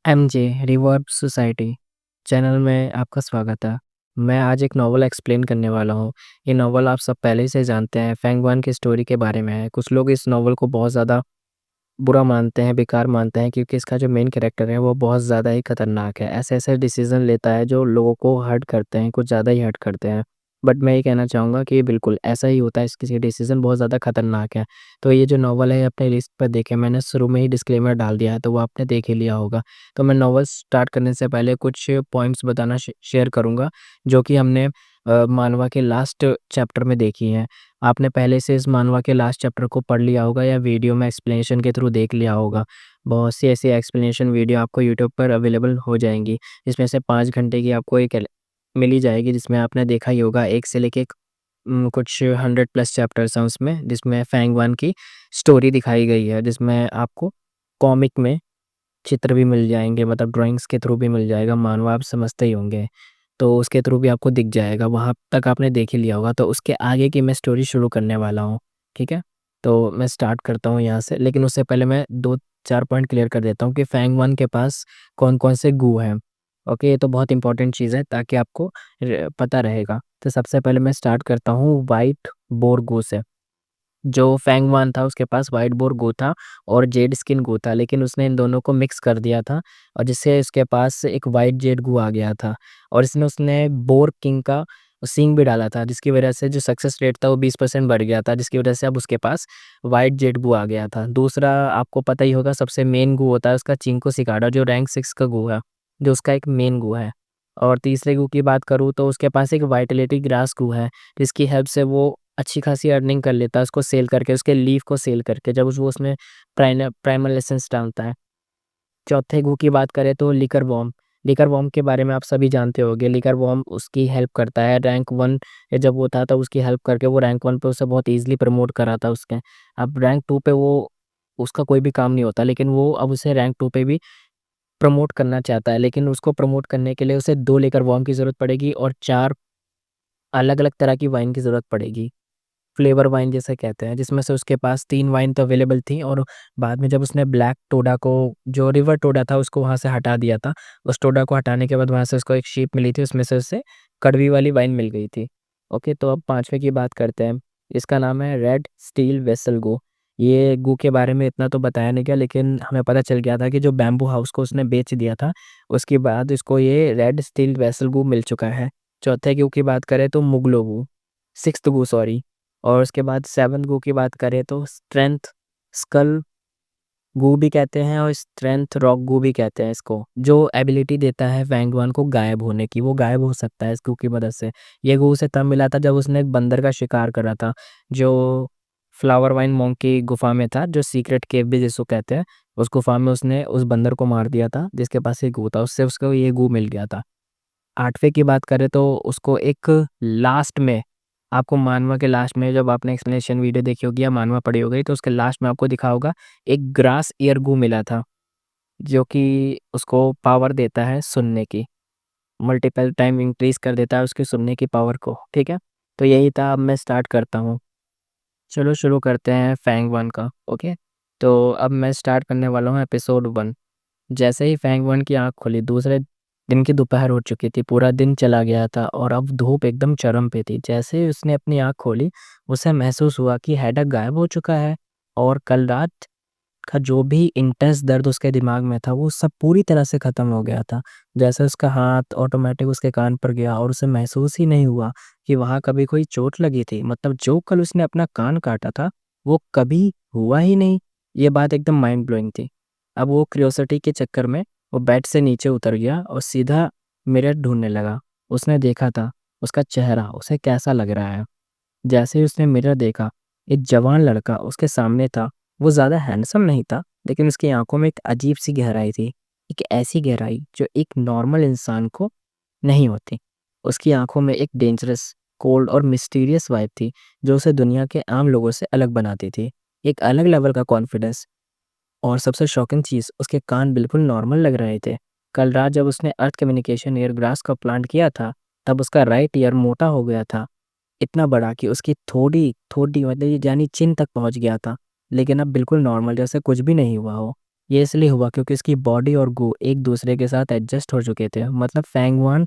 MJ reverb society channel में आपका स्वागत है। मैं आज एक नॉवल एक्सप्लेन करने वाला हूँ। ये नॉवल आप सब पहले से जानते हैं, फैंग वन की स्टोरी के बारे में है। कुछ लोग इस नॉवल को बहुत ज़्यादा बुरा मानते हैं, बेकार मानते हैं क्योंकि इसका जो मेन कैरेक्टर है वो बहुत ज़्यादा ही खतरनाक है। ऐसे-ऐसे डिसीज़न लेता है जो लोगों को हर्ट करते हैं, कुछ ज़्यादा ही हर्ट करते हैं। बट मैं ये कहना चाहूँगा कि बिल्कुल ऐसा ही होता है, इसके डिसीज़न बहुत ज़्यादा खतरनाक है। तो ये जो नॉवल है अपने लिस्ट पर देखें, मैंने शुरू में ही डिस्क्लेमर डाल दिया है तो वो आपने देख ही लिया होगा। तो मैं नॉवल स्टार्ट करने से पहले कुछ पॉइंट्स बताना शेयर करूँगा जो कि हमने मानवा के लास्ट चैप्टर में देखी हैं। आपने पहले से इस मानवा के लास्ट चैप्टर को पढ़ लिया होगा या वीडियो में एक्सप्लेनेशन के थ्रू देख लिया होगा। बहुत सी ऐसी एक्सप्लेनेशन वीडियो आपको यूट्यूब पर अवेलेबल हो जाएँगी। इसमें से 5 घंटे की आपको एक मिल ही जाएगी जिसमें आपने देखा ही होगा 1 से लेके कुछ 100 प्लस चैप्टर्स हैं उसमें, जिसमें फैंग वन की स्टोरी दिखाई गई है, जिसमें आपको कॉमिक में चित्र भी मिल जाएँगे, मतलब ड्राइंग्स के थ्रू भी मिल जाएगा, मानवा आप समझते ही होंगे। तो उसके थ्रू भी आपको दिख जाएगा, वहाँ तक आपने देख ही लिया होगा। तो उसके आगे की मैं स्टोरी शुरू करने वाला हूँ, ठीक है? तो मैं स्टार्ट करता हूँ यहाँ से, लेकिन उससे पहले मैं 2-4 पॉइंट क्लियर कर देता हूँ कि फैंग वन के पास कौन-कौन से गू हैं। ओके, ये तो बहुत इंपॉर्टेंट चीज़ है ताकि आपको पता रहेगा। तो सबसे पहले मैं स्टार्ट करता हूँ व्हाइट बोर गू से। जो फैंग वन था उसके पास व्हाइट बोर गो था और जेड स्किन गो था, लेकिन उसने इन दोनों को मिक्स कर दिया था और जिससे इसके पास एक व्हाइट जेड गो आ गया था और इसमें उसने बोर किंग का सींग भी डाला था, जिसकी वजह से जो सक्सेस रेट था वो 20% बढ़ गया था, जिसकी वजह से अब उसके पास व्हाइट जेड गो आ गया था। दूसरा आपको पता ही होगा, सबसे मेन गो होता है उसका चिंको सिकाडा, जो रैंक 6 का गो है, जो उसका एक मेन गो है। और तीसरे गो की बात करूँ तो उसके पास एक वाइटलिटी ग्रास गो है, जिसकी हेल्प से वो अच्छी खासी अर्निंग कर लेता है उसको सेल करके, उसके लीफ को सेल करके, जब वो उसमें प्राइमल एसेंस डालता है। चौथे गू की बात करें तो लिकर वॉर्म। लिकर वॉर्म के बारे में आप सभी जानते होंगे। लिकर वॉर्म उसकी हेल्प करता है रैंक 1 जब वो था, तब उसकी हेल्प करके वो रैंक 1 पे उसे बहुत ईज़िली प्रमोट करा था उसके। अब रैंक 2 पे वो उसका कोई भी काम नहीं होता, लेकिन वो अब उसे रैंक 2 पे भी प्रमोट करना चाहता है, लेकिन उसको प्रमोट करने के लिए उसे 2 लिकर वॉर्म की ज़रूरत पड़ेगी और 4 अलग-अलग तरह की वाइन की ज़रूरत पड़ेगी। फ्लेवर वाइन जिसे कहते हैं, जिसमें से उसके पास 3 वाइन तो अवेलेबल थी और बाद में जब उसने ब्लैक टोडा को, जो रिवर टोडा था, उसको वहाँ से हटा दिया था। उस टोडा को हटाने के बाद वहाँ से उसको एक शीप मिली थी, उसमें से उसे कड़वी वाली वाइन मिल गई थी। ओके, तो अब 5वें की बात करते हैं। इसका नाम है रेड स्टील वेसल गो। ये गू के बारे में इतना तो बताया नहीं गया, लेकिन हमें पता चल गया था कि जो बैम्बू हाउस को उसने बेच दिया था, उसके बाद इसको ये रेड स्टील वेसल गू मिल चुका है। चौथे गू की बात करें तो मुगलो गू, 6th गू सॉरी। और उसके बाद 7th गू की बात करें तो स्ट्रेंथ स्कल गू भी कहते हैं और स्ट्रेंथ रॉक गू भी कहते हैं इसको, जो एबिलिटी देता है फैंग वन को गायब होने की, वो गायब हो सकता है इस गू की मदद से। ये गू उसे तब मिला था जब उसने एक बंदर का शिकार करा था, जो फ्लावर वाइन मॉन्क की गुफा में था, जो सीक्रेट केव भी जिसको कहते हैं। उस गुफा में उसने उस बंदर को मार दिया था जिसके पास ये गू था, उससे उसको ये गू मिल गया था। 8वें की बात करें तो उसको एक लास्ट में, आपको मानवा के लास्ट में, जब आपने एक्सप्लेनेशन वीडियो देखी होगी या मानवा पढ़ी होगी, तो उसके लास्ट में आपको दिखा होगा एक ग्रास ईयर गू मिला था, जो कि उसको पावर देता है सुनने की, मल्टीपल टाइम इंक्रीज़ कर देता है उसकी सुनने की पावर को, ठीक है? तो यही था, अब मैं स्टार्ट करता हूँ। चलो शुरू करते हैं फैंग वन का, ओके? तो अब मैं स्टार्ट करने वाला हूँ एपिसोड 1। जैसे ही फैंग वन की आँख खुली, दूसरे दिन की दोपहर हो चुकी थी, पूरा दिन चला गया था और अब धूप एकदम चरम पे थी। जैसे ही उसने अपनी आँख खोली, उसे महसूस हुआ कि हेडक गायब हो चुका है और कल रात का जो भी इंटेंस दर्द उसके दिमाग में था, वो सब पूरी तरह से ख़त्म हो गया था। जैसे उसका हाथ ऑटोमैटिक उसके कान पर गया और उसे महसूस ही नहीं हुआ कि वहाँ कभी कोई चोट लगी थी। मतलब जो कल उसने अपना कान काटा था, वो कभी हुआ ही नहीं। ये बात एकदम माइंड ब्लोइंग थी। अब वो क्यूरियोसिटी के चक्कर में वो बेड से नीचे उतर गया और सीधा मिरर ढूँढने लगा। उसने देखा था उसका चेहरा उसे कैसा लग रहा है। जैसे ही उसने मिरर देखा, एक जवान लड़का उसके सामने था। वो ज़्यादा हैंडसम नहीं था, लेकिन उसकी आँखों में एक अजीब-सी गहराई थी। एक ऐसी गहराई जो एक नॉर्मल इंसान को नहीं होती। उसकी आँखों में एक डेंजरस, कोल्ड और मिस्टीरियस वाइब थी, जो उसे दुनिया के आम लोगों से अलग बनाती थी। एक अलग लेवल का कॉन्फिडेंस। और सबसे शॉकिंग चीज़, उसके कान बिल्कुल नॉर्मल लग रहे थे। कल रात जब उसने अर्थ कम्युनिकेशन ईयरग्लास का प्लांट किया था, तब उसका राइट ईयर मोटा हो गया था। इतना बड़ा कि उसकी थोड़ी-थोड़ी मतलब ये यानी चिन तक पहुँच गया था। लेकिन अब बिल्कुल नॉर्मल, जैसे कुछ भी नहीं हुआ हो। ये इसलिए हुआ क्योंकि इसकी बॉडी और गू एक दूसरे के साथ एडजस्ट हो चुके थे। मतलब फैंग-1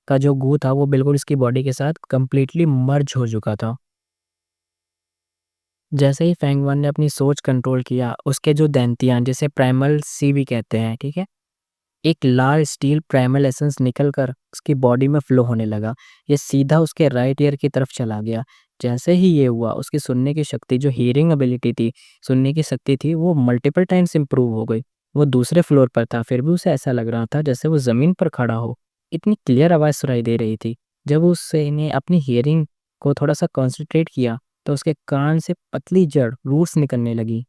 का जो गू था वो बिल्कुल इसकी बॉडी के साथ कंप्लीटली मर्ज हो चुका था। जैसे ही फैंग-1 ने अपनी सोच कंट्रोल किया, उसके जो दंतियान जिसे प्राइमल सी भी कहते हैं, ठीक है? एक लाल स्टील प्राइमल एसेंस निकलकर उसकी बॉडी में फ्लो होने लगा। ये सीधा उसके राइट ईयर की तरफ चला गया। जैसे ही ये हुआ, उसकी सुनने की शक्ति जो हियरिंग एबिलिटी थी, सुनने की शक्ति थी, वो मल्टीपल टाइम्स इम्प्रूव हो गई। वो दूसरे फ्लोर पर था, फिर भी उसे ऐसा लग रहा था जैसे वो ज़मीन पर खड़ा हो। इतनी क्लियर आवाज़ सुनाई दे रही थी। जब उसने अपनी हियरिंग को थोड़ा-सा कॉन्संट्रेट किया, तो उसके कान से पतली जड़, रूट्स निकलने लगी।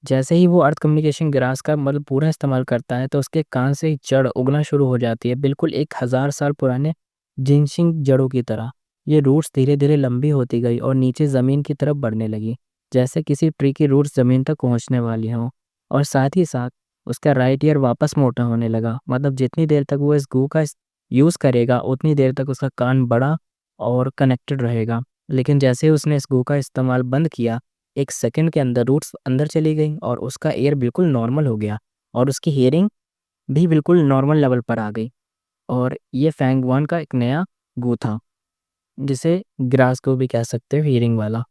जैसे ही वो अर्थ कम्युनिकेशन ग्रास का मतलब पूरा इस्तेमाल करता है, तो उसके कान से जड़ उगना शुरू हो जाती है, बिल्कुल 1000 साल पुराने जिनसिंग जड़ों की तरह। ये रूट्स धीरे-धीरे लंबी होती गई और नीचे ज़मीन की तरफ बढ़ने लगी, जैसे किसी ट्री की रूट्स ज़मीन तक पहुँचने वाली हों। और साथ ही साथ उसका राइट ईयर वापस मोटा होने लगा। मतलब जितनी देर तक वो इस गू का यूज़ करेगा, उतनी देर तक उसका कान बड़ा और कनेक्टेड रहेगा। लेकिन जैसे ही उसने इस गू का इस्तेमाल बंद किया, 1 सेकंड के अंदर रूट्स अंदर चली गई और उसका ईयर बिल्कुल नॉर्मल हो गया और उसकी हियरिंग भी बिल्कुल नॉर्मल लेवल पर आ गई। और ये फैंग-1 का एक नया गू था, जिसे ग्रास गू भी कह सकते हो, हियरिंग वाला।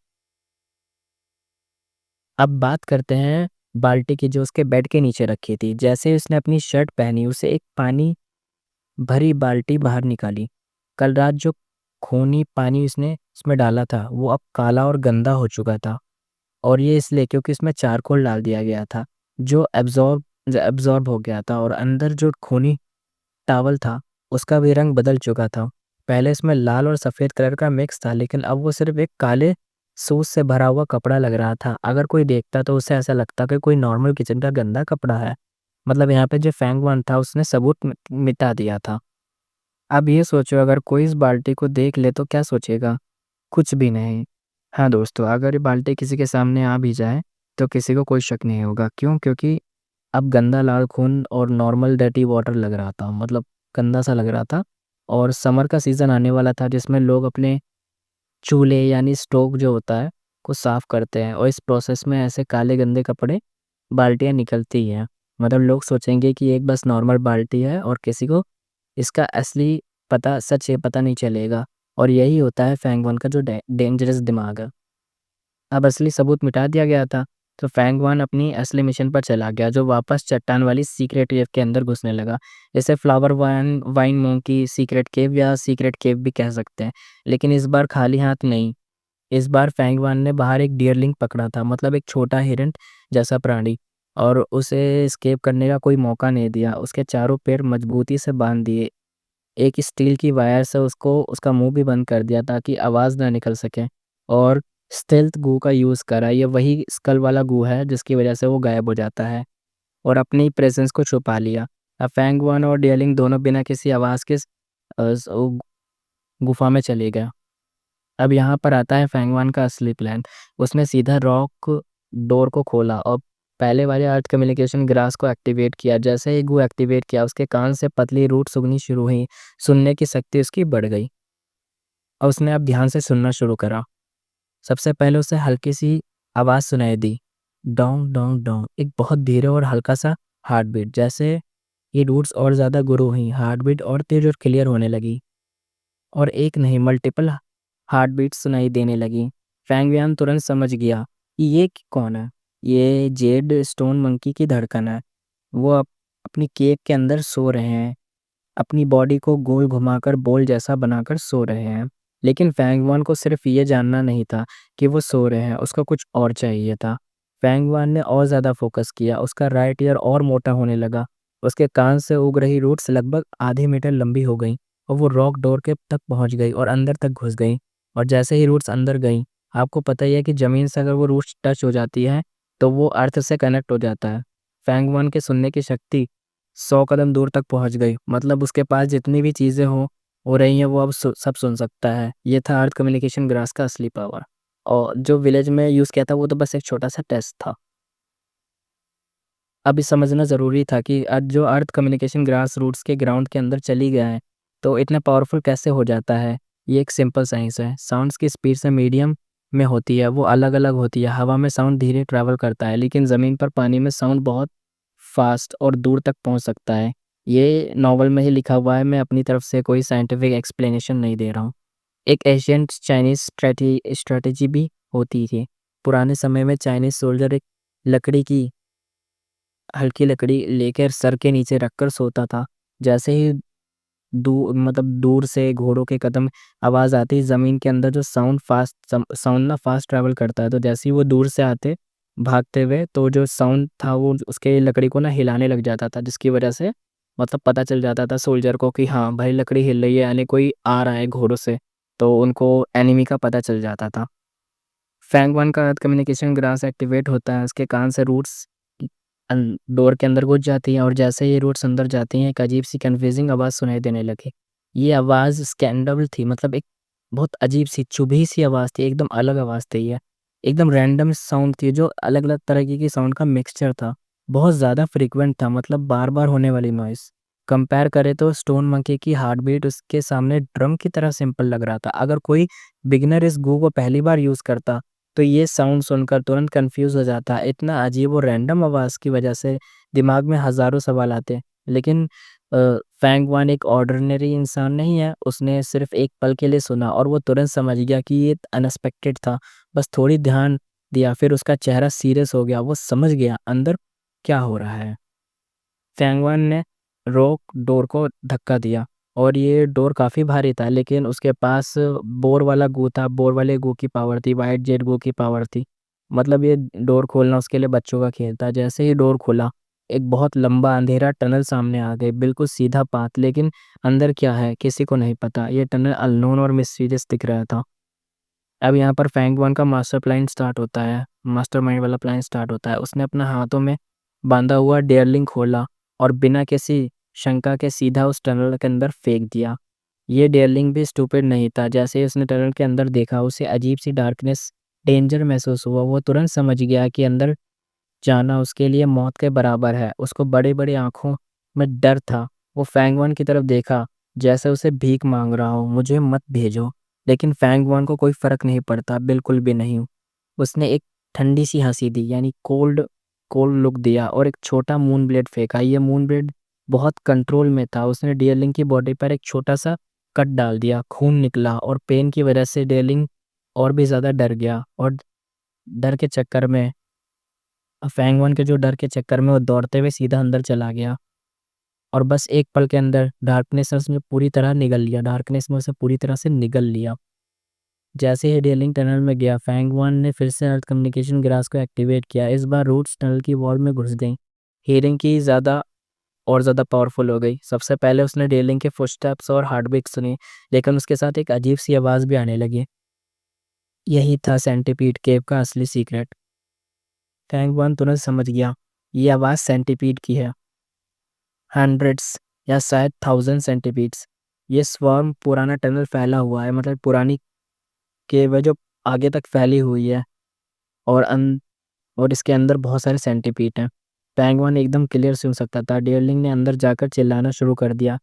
अब बात करते हैं बाल्टी की जो उसके बेड के नीचे रखी थी। जैसे ही उसने अपनी शर्ट पहनी, उसे एक पानी भरी बाल्टी बाहर निकाली। कल रात जो खूनी पानी उसने उसमें डाला था, वो अब काला और गंदा हो चुका था। और ये इसलिए क्योंकि इसमें चारकोल डाल दिया गया था, जो एब्ज़ॉर्ब हो गया था और अंदर जो खूनी टॉवल था, उसका भी रंग बदल चुका था। पहले इसमें लाल और सफ़ेद कलर का मिक्स था, लेकिन अब वो सिर्फ़ एक काले सोस से भरा हुआ कपड़ा लग रहा था। अगर कोई देखता तो उसे ऐसा लगता कि कोई नॉर्मल किचन का गंदा कपड़ा है। मतलब यहाँ पे जो फैंग-1 था उसने सबूत मिटा दिया था। अब ये सोचो, अगर कोई इस बाल्टी को देख ले तो क्या सोचेगा? कुछ भी नहीं। हाँ दोस्तों, अगर ये बाल्टी किसी के सामने आ भी जाए, तो किसी को कोई शक नहीं होगा। क्यों? क्योंकि अब गंदा लाल खून और नॉर्मल डर्टी वाटर लग रहा था, मतलब गंदा-सा लग रहा था। और समर का सीज़न आने वाला था, जिसमें लोग अपने चूल्हे यानी स्टोव जो होता है, को साफ़ करते हैं और इस प्रोसेस में ऐसे काले गंदे कपड़े, बाल्टियाँ निकलती ही हैं। मतलब लोग सोचेंगे कि एक बस नॉर्मल बाल्टी है और किसी को इसका असली पता, सच ये पता नहीं चलेगा। और यही होता है फैंग-1 का जो डेंजरस दिमाग है। अब असली सबूत मिटा दिया गया था, तो फैंग-1 अपनी असली मिशन पर चला गया, जो वापस चट्टान वाली सीक्रेट केव के अंदर घुसने लगा। इसे फ्लावर वाइन मोंकी सीक्रेट केव या सीक्रेट केव भी कह सकते हैं। लेकिन इस बार खाली हाथ नहीं, इस बार फैंग-1 ने बाहर एक डियरलिंग पकड़ा था, मतलब एक छोटा हिरन जैसा प्राणी, और उसे एस्केप करने का कोई मौका नहीं दिया। उसके चारों पैर मजबूती से बाँध दिए। एक स्टील की वायर से उसको उसका मुँह भी बंद कर दिया ताकि आवाज़ ना निकल सके। और स्टेल्थ गू का यूज़ करा। ये वही स्कल वाला गू है जिसकी वज़ह से वो गायब हो जाता है और अपनी प्रेज़ेंस को छुपा लिया। अब फैंग-1 और डियरलिंग दोनों बिना किसी आवाज़ के गुफ़ा में चले गए। अब यहाँ पर आता है फैंग-1 का असली प्लान। उसने सीधा रॉक डोर को खोला और पहले वाले अर्थ कम्युनिकेशन ग्रास को एक्टिवेट किया। जैसे ही गू एक्टिवेट किया, उसके कान से पतली रूट्स उगनी शुरू हुई। सुनने की शक्ति उसकी बढ़ गई और उसने अब ध्यान से सुनना शुरू करा। सबसे पहले उसे हल्की-सी आवाज़ सुनाई दी, डोंग डोंग डोंग, एक बहुत धीरे और हल्का-सा हार्ट बीट। जैसे ये रूट्स और ज़्यादा गुरु हुई, हार्ट बीट और तेज़ और क्लियर होने लगी और एक नहीं, मल्टीपल हार्ट बीट्स सुनाई देने लगी। फैंग-वियान तुरंत समझ गया कि ये कौन है। ये जेड स्टोन मंकी की धड़कन है। वो अपनी केव के अंदर सो रहे हैं, अपनी बॉडी को गोल घुमाकर बॉल जैसा बनाकर सो रहे हैं। लेकिन फैंग-1 को सिर्फ़ ये जानना नहीं था कि वो सो रहे हैं, उसको कुछ और चाहिए था। फैंग-1 ने और ज़्यादा फ़ोकस किया, उसका राइट ईयर और मोटा होने लगा। उसके कान से उग रही रूट्स लगभग आधे मीटर लंबी हो गईं और वो रॉक डोर के तक पहुँच गई और अंदर तक घुस गईं। और जैसे ही रूट्स अंदर गईं, आपको पता ही है कि ज़मीन से अगर वो रूट्स टच हो जाती हैं, तो वो अर्थ से कनेक्ट हो जाता है। फैंग-1 के सुनने की शक्ति 100 कदम दूर तक पहुँच गई। मतलब उसके पास जितनी भी चीज़ें हो रही हैं, वो अब सब सुन सकता है। ये था अर्थ कम्युनिकेशन ग्रास का असली पावर। और जो विलेज में यूज़ किया था, वो तो बस एक छोटा-सा टेस्ट था। अब ये समझना ज़रूरी था कि जो अर्थ कम्युनिकेशन ग्रास रूट्स के ग्राउंड के अंदर चली गया है, तो इतना पावरफुल कैसे हो जाता है? ये एक सिंपल साइंस है। साउंड्स की स्पीड से मीडियम में होती है वो अलग-अलग होती है। हवा में साउंड धीरे ट्रैवल करता है, लेकिन ज़मीन पर पानी में साउंड बहुत फ़ास्ट और दूर तक पहुँच सकता है। ये नॉवल में ही लिखा हुआ है, मैं अपनी तरफ से कोई साइंटिफिक एक्सप्लेनेशन नहीं दे रहा हूँ। एक एशियंट चाइनीज़ स्ट्रैटेजी भी होती थी। पुराने समय में चाइनीज़ सोल्जर एक लकड़ी की हल्की लकड़ी लेकर सर के नीचे रखकर सोता था। जैसे ही दूर से घोड़ों के कदम आवाज़ आती, ज़मीन के अंदर जो साउंड ना फ़ास्ट ट्रैवल करता है, तो जैसे ही वो दूर से आते, भागते हुए, तो जो साउंड था वो उसके लकड़ी को ना हिलाने लग जाता था, जिसकी वजह से मतलब पता चल जाता था सोल्जर को कि हाँ, भाई लकड़ी हिल रही है, यानी कोई आ रहा है घोड़ों से, तो उनको एनिमी का पता चल जाता था। फैंग 1 का कम्युनिकेशन ग्रास एक्टिवेट होता है, उसके कान से रूट्स डोर के अंदर घुस जाती हैं और जैसे ही रूट्स अंदर जाती हैं, एक अजीब-सी कन्फ्यूज़िंग आवाज़ सुनाई देने लगी। ये आवाज़ स्कैंडबल थी, मतलब एक बहुत अजीब-सी, चुभी-सी आवाज़ थी, एकदम अलग आवाज़ थी ये। एकदम रैंडम साउंड थी, जो अलग-अलग तरीके की साउंड का मिक्सचर था। बहुत ज़्यादा फ्रीक्वेंट था, मतलब बार-बार होने वाली नॉइज़। कंपेयर करें तो स्टोन मंकी की हार्ट बीट उसके सामने ड्रम की तरह सिंपल लग रहा था। अगर कोई बिगिनर इस गू को पहली बार यूज़ करता, तो ये साउंड सुनकर तुरंत कन्फ्यूज़ हो जाता। इतना अजीब और रैंडम आवाज़ की वजह से दिमाग में हज़ारों सवाल आते। लेकिन फैंग वन एक ऑर्डिनरी इंसान नहीं है, उसने सिर्फ़ एक पल के लिए सुना और वो तुरंत समझ गया कि ये अनएक्सपेक्टेड था। बस थोड़ी ध्यान दिया, फिर उसका चेहरा सीरियस हो गया, वो समझ गया अंदर क्या हो रहा है। फैंग वन ने रॉक डोर को धक्का दिया और ये डोर काफ़ी भारी था, लेकिन उसके पास बोर वाला गू था, बोर वाले गू की पावर थी, व्हाइट जेट गू की पावर थी। मतलब ये डोर खोलना उसके लिए बच्चों का खेल था। जैसे ही डोर खुला, एक बहुत लंबा अंधेरा टनल सामने आ गई, बिल्कुल सीधा पाथ, लेकिन अंदर क्या है किसी को नहीं पता। ये टनल अननोन और मिस्टीरियस दिख रहा था। अब यहाँ पर फैंग वन का मास्टर प्लान स्टार्ट होता है, मास्टरमाइंड वाला प्लान स्टार्ट होता है। उसने अपने हाथों में बाँधा हुआ डेयरलिंग खोला और बिना किसी शंका के सीधा उस टनल के अंदर फेंक दिया। ये डेयरलिंग भी स्टूपिड नहीं था, जैसे ही उसने टनल के अंदर देखा, उसे अजीब-सी डार्कनेस, डेंजर महसूस हुआ। वो तुरंत समझ गया कि अंदर जाना उसके लिए मौत के बराबर है। उसको बड़ी-बड़ी आँखों में डर था। वो फैंग वन की तरफ देखा, जैसे उसे भीख माँग रहा हो, मुझे मत भेजो। लेकिन फैंग वन को कोई फ़र्क नहीं पड़ता, बिल्कुल भी नहीं। उसने एक ठंडी-सी हँसी दी, यानी कोल्ड कोल्ड लुक दिया और एक छोटा मून ब्लेड फेंका। ये मून ब्लेड बहुत कंट्रोल में था। उसने डियरलिंग की बॉडी पर एक छोटा-सा कट डाल दिया, खून निकला और पेन की वजह से डियरलिंग और भी ज़्यादा डर गया और डर के चक्कर में फैंग वन के जो डर के चक्कर में वो दौड़ते हुए सीधा अंदर चला गया और बस एक पल के अंदर डार्कनेस में उसे पूरी तरह से निगल लिया। जैसे ही डेलिंग टनल में गया, फैंग वन ने फिर से अर्थ कम्युनिकेशन ग्रास को एक्टिवेट किया। इस बार रूट्स टनल की वॉल में घुस गईं। हियरिंग की ज़्यादा पावरफुल हो गई। सबसे पहले उसने डेलिंग के फुटस्टेप्स और हार्टबीट सुनी, लेकिन उसके साथ एक अजीब-सी आवाज़ भी आने लगी। यही था सेंटीपीड केव का असली सीक्रेट। फैंग वन तुरंत समझ गया, ये आवाज़ सेंटीपीड की है। हंड्रेड्स या शायद थाउज़ेंड सेंटीपीड्स। ये स्वार्म पुराना टनल फैला हुआ है, मतलब पुरानी केव है जो आगे तक फैली हुई है और और इसके अंदर बहुत सारे सेंटीपीड हैं। पेंगुइन एकदम क्लियर सुन सकता था। डेयरलिंग ने अंदर जाकर चिल्लाना शुरू कर दिया।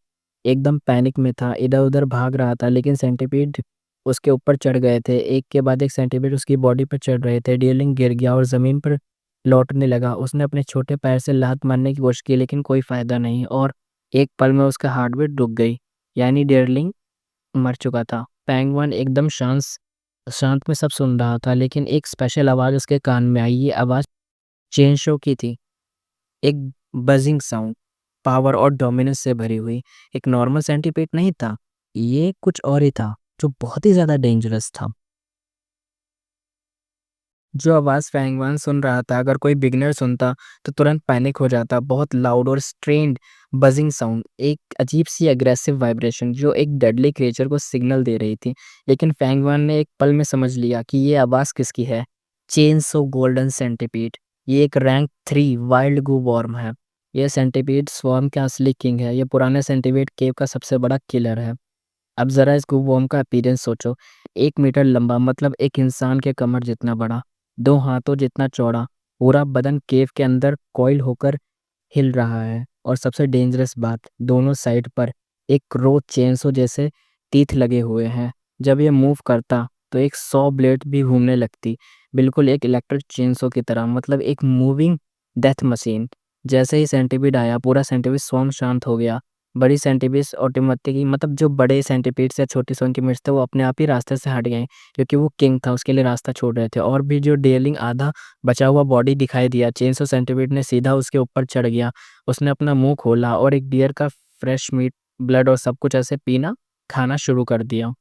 एकदम पैनिक में था, इधर-उधर भाग रहा था, लेकिन सेंटीपीड उसके ऊपर चढ़ गए थे। एक के बाद एक सेंटीपीड उसकी बॉडी पर चढ़ रहे थे। डेयरलिंग गिर गया और ज़मीन पर लौटने लगा। उसने अपने छोटे पैर से लात मारने की कोशिश की, लेकिन कोई फ़ायदा नहीं और एक पल में उसका हार्ट बीट रुक गई, यानी डेयरलिंग मर चुका था। पेंगुइन एकदम शांत में सब सुन रहा था, लेकिन एक स्पेशल आवाज़ उसके कान में आई। ये आवाज़ चेन शो की थी। एक बजिंग साउंड, पावर और डोमिनेंस से भरी हुई। एक नॉर्मल सेंटीपीड नहीं था, ये कुछ और ही था, जो बहुत ही ज़्यादा डेंजरस था। जो आवाज़ फैंग वन सुन रहा था, अगर कोई बिगिनर सुनता तो तुरंत पैनिक हो जाता। बहुत लाउड और स्ट्रेन्ड बजिंग साउंड, एक अजीब-सी एग्रेसिव वाइब्रेशन जो एक डेडली क्रिएचर को सिग्नल दे रही थी। लेकिन फैंग वन ने एक पल में समझ लिया कि ये आवाज़ किसकी है। Chainsaw golden centipede. ये एक रैंक 3 वाइल्ड गू वॉर्म है। ये सेंटीपीड स्वॉर्म का असली किंग है। ये पुराने सेंटीपीड केव का सबसे बड़ा किलर है। अब ज़रा इस गूवॉर्म का अपीयरेंस सोचो। 1 मीटर लंबा, मतलब एक इंसान के कमर जितना बड़ा, 2 हाथों जितना चौड़ा, पूरा बदन केव के अंदर कॉइल होकर हिल रहा है और सबसे डेंजरस बात, दोनों साइड पर एक रो चेनसो जैसे टीथ लगे हुए हैं। जब ये मूव करता तो एक सॉ ब्लेड भी घूमने लगती, बिल्कुल एक इलेक्ट्रिक चेनसो की तरह, मतलब एक मूविंग डेथ मशीन। जैसे ही सेंटीपीड आया, पूरा सेंटीपीड स्वयं शांत हो गया। बड़ी सेंटीपीड्स ऑटोमेटिकली, मतलब जो बड़े सेंटीपीड्स या छोटे सेंटीपीड्स थे, वो अपने आप ही रास्ते से हट गए, क्योंकि वो किंग था, उसके लिए रास्ता छोड़ रहे थे। और भी जो डेयरलिंग आधा बचा हुआ बॉडी दिखाई दिया, चेनसो सेंटीपीड ने सीधा उसके ऊपर चढ़ गया। उसने अपना मुँह खोला और एक डियर का फ्रेश मीट, ब्लड और सब कुछ ऐसे पीना, खाना शुरू कर दिया।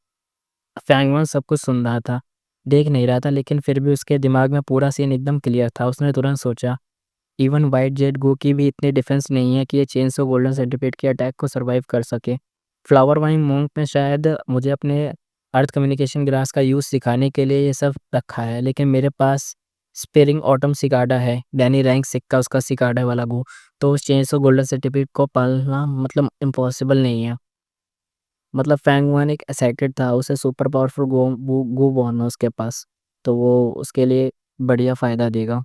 फैंगवन सब कुछ सुन रहा था, देख नहीं रहा था, लेकिन फिर भी उसके दिमाग में पूरा सीन एकदम क्लियर था। उसने तुरंत सोचा, इवन व्हाइट जेट गो की भी इतनी डिफेंस नहीं है कि ये चेनसो गोल्डन सेंटीपीड के अटैक को सर्वाइव कर सके। फ्लावर वाइन मोंक ने शायद मुझे अपने अर्थ कम्युनिकेशन ग्रास का यूज़ सिखाने के लिए ये सब रखा है, लेकिन मेरे पास स्पेरिंग ऑटम सिकाडा है, डैनी रैंक सिक्का उसका सिकाडा वाला गो, तो उस चेनसो गोल्डन सेंटीपीड को पालना मतलब इम्पॉसिबल नहीं है। मतलब फैंगवन एक एक्साइटेड था, उसे सुपर पावरफुल गो बॉर्न है उसके पास, तो वो उसके लिए बढ़िया फ़ायदा देगा।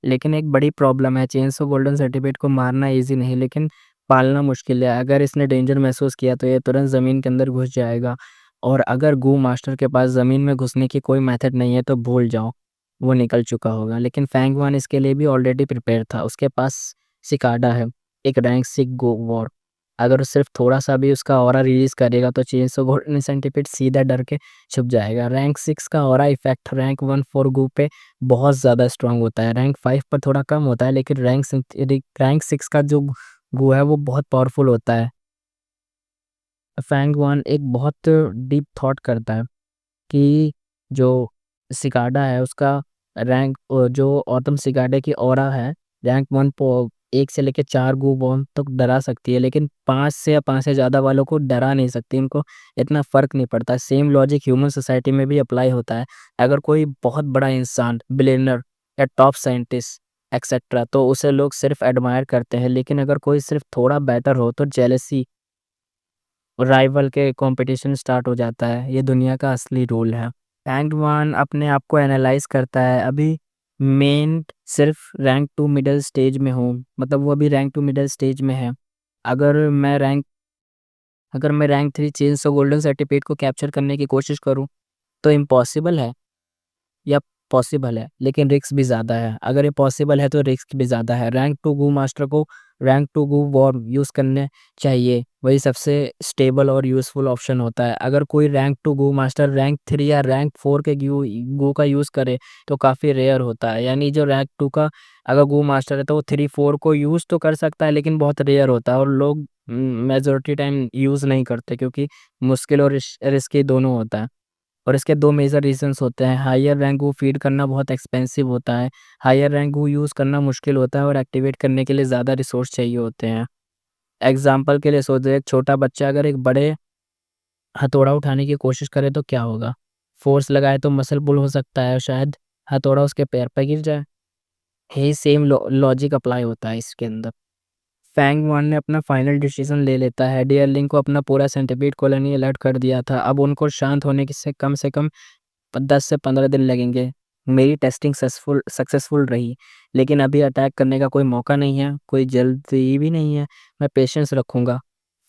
लेकिन एक बड़ी प्रॉब्लम है, चेनसो गोल्डन सर्टिफिकेट को मारना ईज़ी नहीं, लेकिन पालना मुश्किल है। अगर इसने डेंजर महसूस किया तो ये तुरंत ज़मीन के अंदर घुस जाएगा, और अगर गू मास्टर के पास ज़मीन में घुसने की कोई मेथड नहीं है तो भूल जाओ, वो निकल चुका होगा। लेकिन फैंगवन इसके लिए भी ऑलरेडी प्रिपेयर था, उसके पास सिकाडा है, एक रैंक 6 गो वॉर। अगर वो सिर्फ थोड़ा-सा भी उसका ऑरा रिलीज़ करेगा तो चेनसो गोल्डन सेंटीपीड सीधा डर के छुप जाएगा। रैंक 6 का ऑरा इफ़ेक्ट रैंक 1 4 गू पे बहुत ज़्यादा स्ट्रॉन्ग होता है, रैंक 5 पर थोड़ा कम होता है, लेकिन रैंक 6 का जो गू है वो बहुत पावरफुल होता है। फैंग-वन एक बहुत डीप थॉट करता है कि जो सिकाडा है उसका रैंक, जो ऑटम सिकाडा की ऑरा है, रैंक 1 पो 1 से लेके 4 गू बॉम्ब तक डरा सकती है, लेकिन 5 से या 5 से ज़्यादा वालों को डरा नहीं सकती, उनको इतना फ़र्क नहीं पड़ता। सेम लॉजिक ह्यूमन सोसाइटी में भी अप्लाई होता है। अगर कोई बहुत बड़ा इंसान, बिलियनर या टॉप साइंटिस्ट एक्सेट्रा, तो उसे लोग सिर्फ़ एडमायर करते हैं, लेकिन अगर कोई सिर्फ़ थोड़ा बेटर हो तो जेलसी, राइवल के कॉम्पिटिशन स्टार्ट हो जाता है। ये दुनिया का असली रूल है। रैंक 1 अपने आप को एनालाइज़ करता है। अभी मेन सिर्फ़ रैंक 2 मिडल स्टेज में हूँ, मतलब वो अभी रैंक 2 मिडल स्टेज में है। अगर मैं रैंक अगर मैं रैंक 3 चेंसो गोल्डन सर्टिफिकेट को कैप्चर करने की कोशिश करूँ, तो इम्पॉसिबल है या पॉसिबल है, लेकिन रिस्क भी ज़्यादा है। अगर ये पॉसिबल है तो रिस्क भी ज़्यादा है। रैंक 2 गू मास्टर को रैंक 2 गू वॉर यूज़ करने चाहिए, वही सबसे स्टेबल और यूज़फुल ऑप्शन होता है। अगर कोई रैंक 2 गू मास्टर रैंक 3 या रैंक 4 के गू का यूज़ करे तो काफ़ी रेयर होता है। यानी जो रैंक 2 का अगर गू मास्टर है तो वो 3-4 को यूज़ तो कर सकता है, लेकिन बहुत रेयर होता है, और लोग मेजॉरिटी टाइम यूज़ नहीं करते, क्योंकि मुश्किल और रिस्की दोनों होता है। और इसके 2 मेजर रीज़न्स होते हैं। हायर रैंक वो फ़ीड करना बहुत एक्सपेंसिव होता है, हायर रैंक वो यूज़ करना मुश्किल होता है, और एक्टिवेट करने के लिए ज़्यादा रिसोर्स चाहिए होते हैं। एग्ज़ाम्पल के लिए सोचो, एक छोटा बच्चा अगर एक बड़े हथौड़ा उठाने की कोशिश करे तो क्या होगा? फ़ोर्स लगाए तो मसल पुल हो सकता है, और शायद हथौड़ा उसके पैर पे गिर जाए। यही सेम लॉजिक अप्लाई होता है इसके अंदर। फैंग वन ने अपना फाइनल डिसीजन ले लेता है। डियरलिंग को अपना पूरा सेंटीपीड कॉलोनी अलर्ट कर दिया था। अब उनको शांत होने की से कम 10 से 15 दिन लगेंगे। मेरी टेस्टिंग सक्सेसफुल रही, लेकिन अभी अटैक करने का कोई मौका नहीं है, कोई जल्दी भी नहीं है। मैं पेशेंस रखूँगा।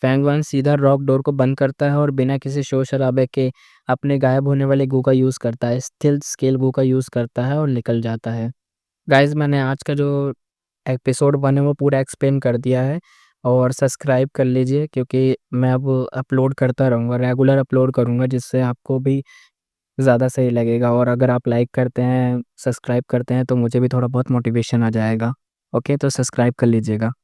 फैंग वन सीधा रॉक डोर को बंद करता है और बिना किसी शोर-शराबे के अपने गायब होने वाले गू का यूज़ करता है, स्टिल्थ स्केल गू का यूज़ करता है और निकल जाता है। गाइज़, मैंने आज का जो एपिसोड 1 है वो पूरा एक्सप्लेन कर दिया है, और सब्सक्राइब कर लीजिए, क्योंकि मैं अब अपलोड करता रहूँगा, रेगुलर अपलोड करूँगा, जिससे आपको भी ज़्यादा सही लगेगा। और अगर आप लाइक करते हैं, सब्सक्राइब करते हैं, तो मुझे भी थोड़ा बहुत मोटिवेशन आ जाएगा। ओके, तो सब्सक्राइब कर लीजिएगा।